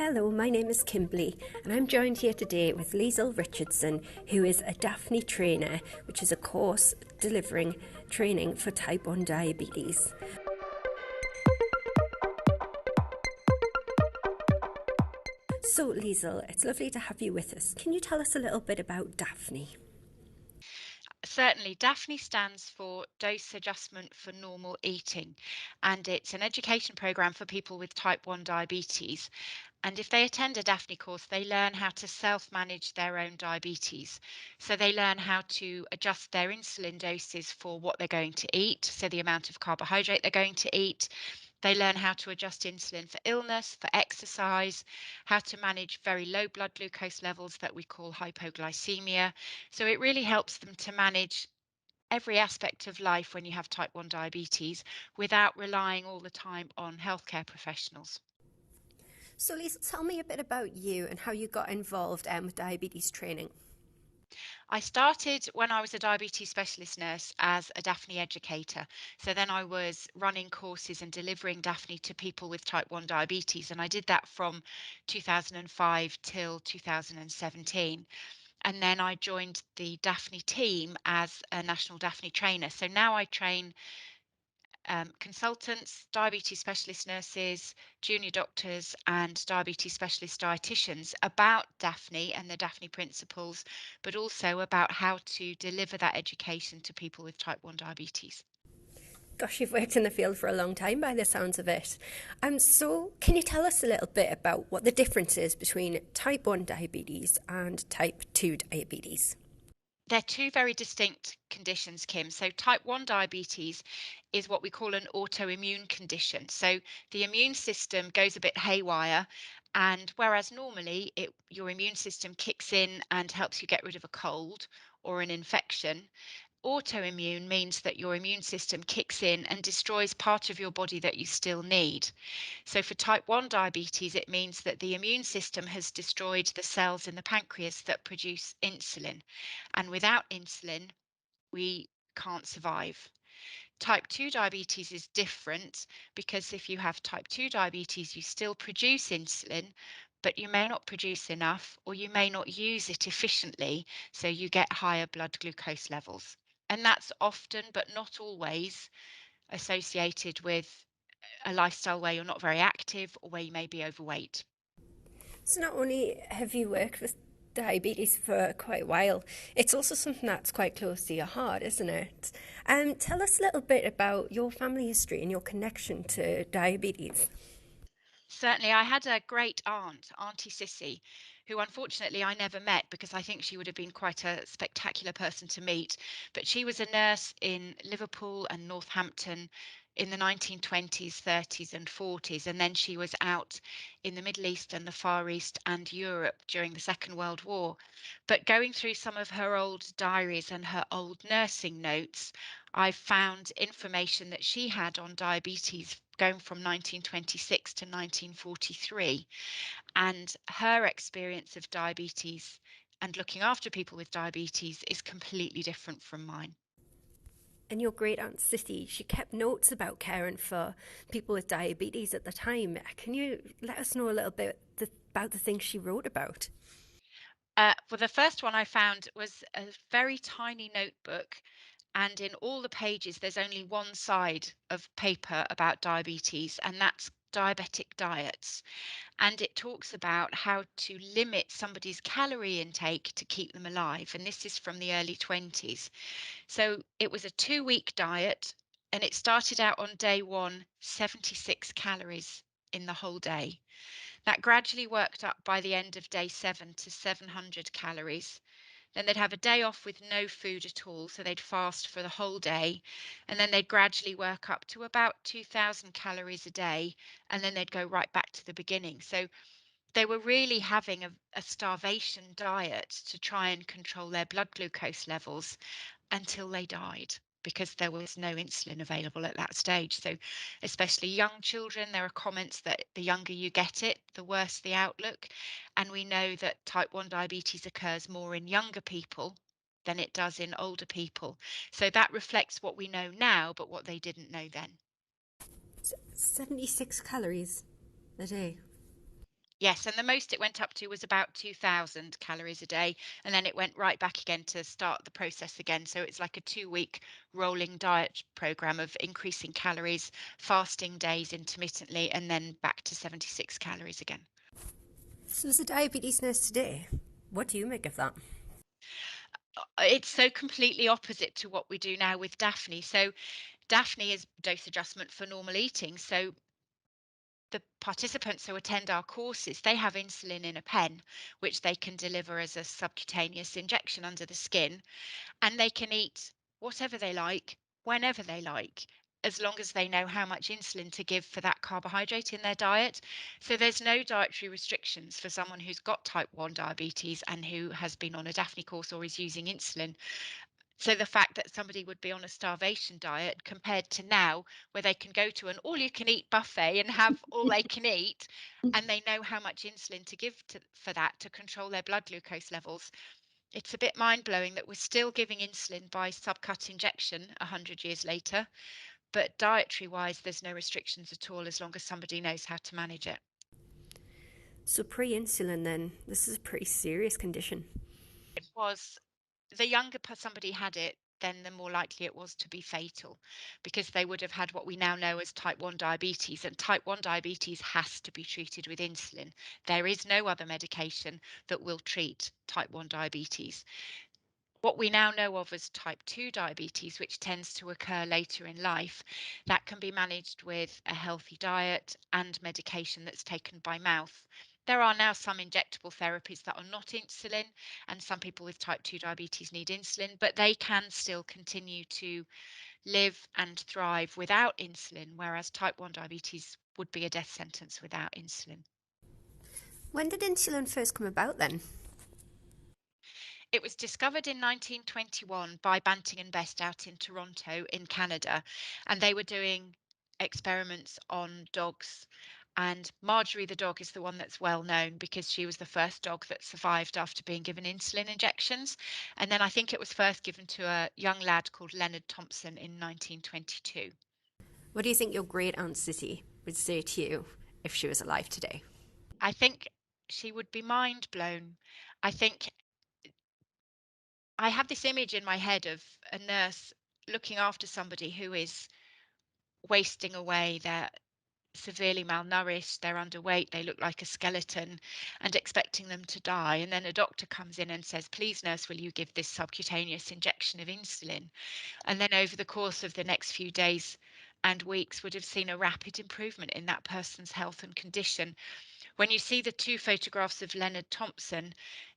Hello, my name is Kimberly, and I'm joined here today with Liesl Richardson, who is a Daphne trainer, which is a course delivering training for type 1 diabetes. So, Liesl, it's lovely to have you with us. Can you tell us a little bit about Daphne? Certainly, Daphne stands for Dose Adjustment for Normal Eating, and it's an education program for people with type 1 diabetes. And if they attend a Daphne course, they learn how to self manage their own diabetes. So they learn how to adjust their insulin doses for what they're going to eat, so the amount of carbohydrate they're going to eat. They learn how to adjust insulin for illness, for exercise, how to manage very low blood glucose levels that we call hypoglycemia. So it really helps them to manage every aspect of life when you have type 1 diabetes without relying all the time on healthcare professionals. So, Liesl, tell me a bit about you and how you got involved with diabetes training. I started when I was a diabetes specialist nurse as a Daphne educator. So then I was running courses and delivering Daphne to people with type 1 diabetes. And I did that from 2005 till 2017. And then I joined the Daphne team as a national Daphne trainer. So now I train consultants, diabetes specialist nurses, junior doctors, and diabetes specialist dietitians about Daphne and the Daphne principles, but also about how to deliver that education to people with type 1 diabetes. Gosh, you've worked in the field for a long time by the sounds of it. So, can you tell us a little bit about what the difference is between type 1 diabetes and type 2 diabetes? They're two very distinct conditions, Kim. So, type 1 diabetes is what we call an autoimmune condition. So, the immune system goes a bit haywire. And whereas normally your immune system kicks in and helps you get rid of a cold or an infection, autoimmune means that your immune system kicks in and destroys part of your body that you still need. So, for type 1 diabetes, it means that the immune system has destroyed the cells in the pancreas that produce insulin. And without insulin, we can't survive. Type 2 diabetes is different because if you have type 2 diabetes, you still produce insulin, but you may not produce enough or you may not use it efficiently, so you get higher blood glucose levels. And that's often, but not always, associated with a lifestyle where you're not very active or where you may be overweight. So not only have you worked with diabetes for quite a while, it's also something that's quite close to your heart, isn't it? Tell us a little bit about your family history and your connection to diabetes. Certainly, I had a great aunt, Auntie Sissy, who unfortunately I never met because I think she would have been quite a spectacular person to meet. But she was a nurse in Liverpool and Northampton in the 1920s, 30s, and 40s. And then she was out in the Middle East and the Far East and Europe during the Second World War. But going through some of her old diaries and her old nursing notes, I found information that she had on diabetes going from 1926 to 1943. And her experience of diabetes and looking after people with diabetes is completely different from mine. And your great aunt Sissy, she kept notes about caring for people with diabetes at the time. Can you let us know a little bit about the things she wrote about? Well, the first one I found was a very tiny notebook, and in all the pages, there's only one side of paper about diabetes, and that's diabetic diets. And it talks about how to limit somebody's calorie intake to keep them alive. And this is from the early 20s. So it was a 2 week diet, and it started out on day one, 76 calories in the whole day. That gradually worked up by the end of day seven to 700 calories. Then they'd have a day off with no food at all. So they'd fast for the whole day. And then they'd gradually work up to about 2000 calories a day. And then they'd go right back to the beginning. So they were really having a starvation diet to try and control their blood glucose levels until they died because there was no insulin available at that stage. So, especially young children, there are comments that the younger you get it, the worse the outlook. And we know that type 1 diabetes occurs more in younger people than it does in older people. So, that reflects what we know now, but what they didn't know then. 76 calories a day. Yes, and the most it went up to was about 2,000 calories a day, and then it went right back again to start the process again. So it's like a 2-week rolling diet program of increasing calories, fasting days intermittently, and then back to 76 calories again. So, as a diabetes nurse today, what do you make of that? It's so completely opposite to what we do now with Daphne. So Daphne is dose adjustment for normal eating. So the participants who attend our courses, they have insulin in a pen, which they can deliver as a subcutaneous injection under the skin, and they can eat whatever they like, whenever they like, as long as they know how much insulin to give for that carbohydrate in their diet. So there's no dietary restrictions for someone who's got type 1 diabetes and who has been on a Daphne course or is using insulin. So the fact that somebody would be on a starvation diet compared to now, where they can go to an all you can eat buffet and have all they can eat, and they know how much insulin to give for that to control their blood glucose levels. It's a bit mind blowing that we're still giving insulin by subcut injection 100 years later, but dietary wise, there's no restrictions at all as long as somebody knows how to manage it. So, pre insulin, then, this is a pretty serious condition. It was the younger somebody had it, then the more likely it was to be fatal because they would have had what we now know as type 1 diabetes. And type 1 diabetes has to be treated with insulin. There is no other medication that will treat type 1 diabetes. What we now know of as type 2 diabetes, which tends to occur later in life, that can be managed with a healthy diet and medication that's taken by mouth. There are now some injectable therapies that are not insulin, and some people with type 2 diabetes need insulin, but they can still continue to live and thrive without insulin, whereas type 1 diabetes would be a death sentence without insulin. When did insulin first come about then? It was discovered in 1921 by Banting and Best out in Toronto in Canada, and they were doing experiments on dogs. And Marjorie the dog is the one that's well known because she was the first dog that survived after being given insulin injections. And then I think it was first given to a young lad called Leonard Thompson in 1922. What do you think your great Aunt City would say to you if she was alive today? I think she would be mind blown. I think I have this image in my head of a nurse looking after somebody who is wasting away. They're severely malnourished, they're underweight, they look like a skeleton, and expecting them to die. And then a doctor comes in and says, please, nurse, will you give this subcutaneous injection of insulin? And then over the course of the next few days and weeks, would have seen a rapid improvement in that person's health and condition. When you see the two photographs of Leonard Thompson,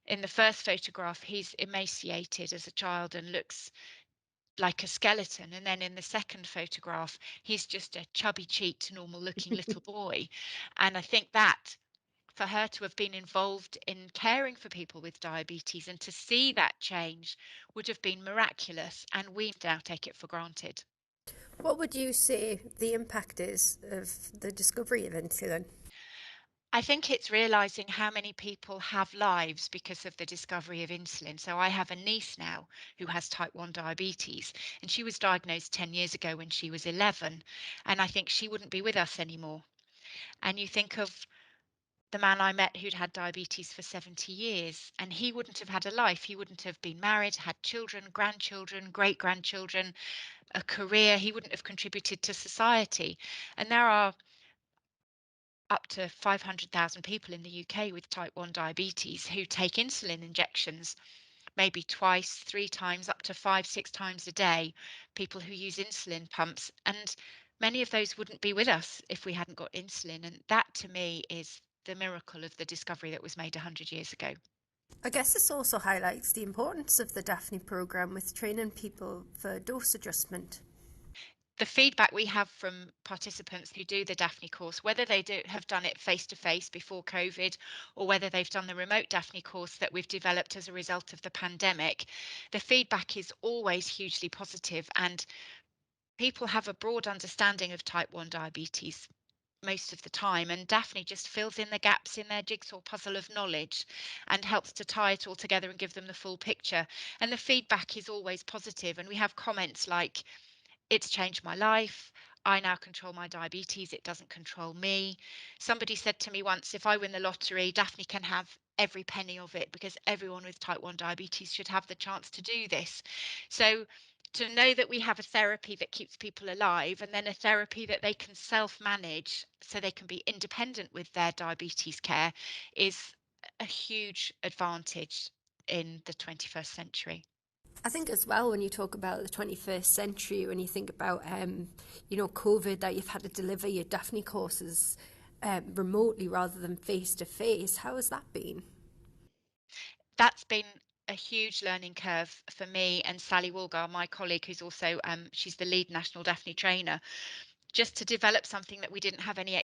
in the first photograph, he's emaciated as a child and looks like a skeleton. And then in the second photograph, he's just a chubby cheeked, normal looking little boy. And I think that for her to have been involved in caring for people with diabetes and to see that change would have been miraculous. And we now take it for granted. What would you say the impact is of the discovery of insulin? I think it's realizing how many people have lives because of the discovery of insulin. So I have a niece now who has type 1 diabetes, and she was diagnosed 10 years ago when she was 11. And I think she wouldn't be with us anymore. And you think of the man I met who'd had diabetes for 70 years, and he wouldn't have had a life. He wouldn't have been married, had children, grandchildren, great grandchildren, a career. He wouldn't have contributed to society. And there are up to 500,000 people in the UK with type 1 diabetes who take insulin injections maybe twice, three times, up to five, six times a day. People who use insulin pumps. And many of those wouldn't be with us if we hadn't got insulin. And that to me is the miracle of the discovery that was made 100 years ago. I guess this also highlights the importance of the Daphne programme with training people for dose adjustment. The feedback we have from participants who do the Daphne course, whether they have done it face to face before COVID or whether they've done the remote Daphne course that we've developed as a result of the pandemic, the feedback is always hugely positive, and people have a broad understanding of type 1 diabetes most of the time, and Daphne just fills in the gaps in their jigsaw puzzle of knowledge and helps to tie it all together and give them the full picture. And the feedback is always positive, and we have comments like, It's changed my life. I now control my diabetes. It doesn't control me. Somebody said to me once, if I win the lottery, Daphne can have every penny of it because everyone with type 1 diabetes should have the chance to do this. So to know that we have a therapy that keeps people alive and then a therapy that they can self manage so they can be independent with their diabetes care is a huge advantage in the 21st century. I think as well when you talk about the 21st century, when you think about COVID, that you've had to deliver your Daphne courses remotely rather than face to face. How has that been? That's been a huge learning curve for me and Sally Woolgar, my colleague, who's also she's the lead national Daphne trainer, just to develop something that we didn't have any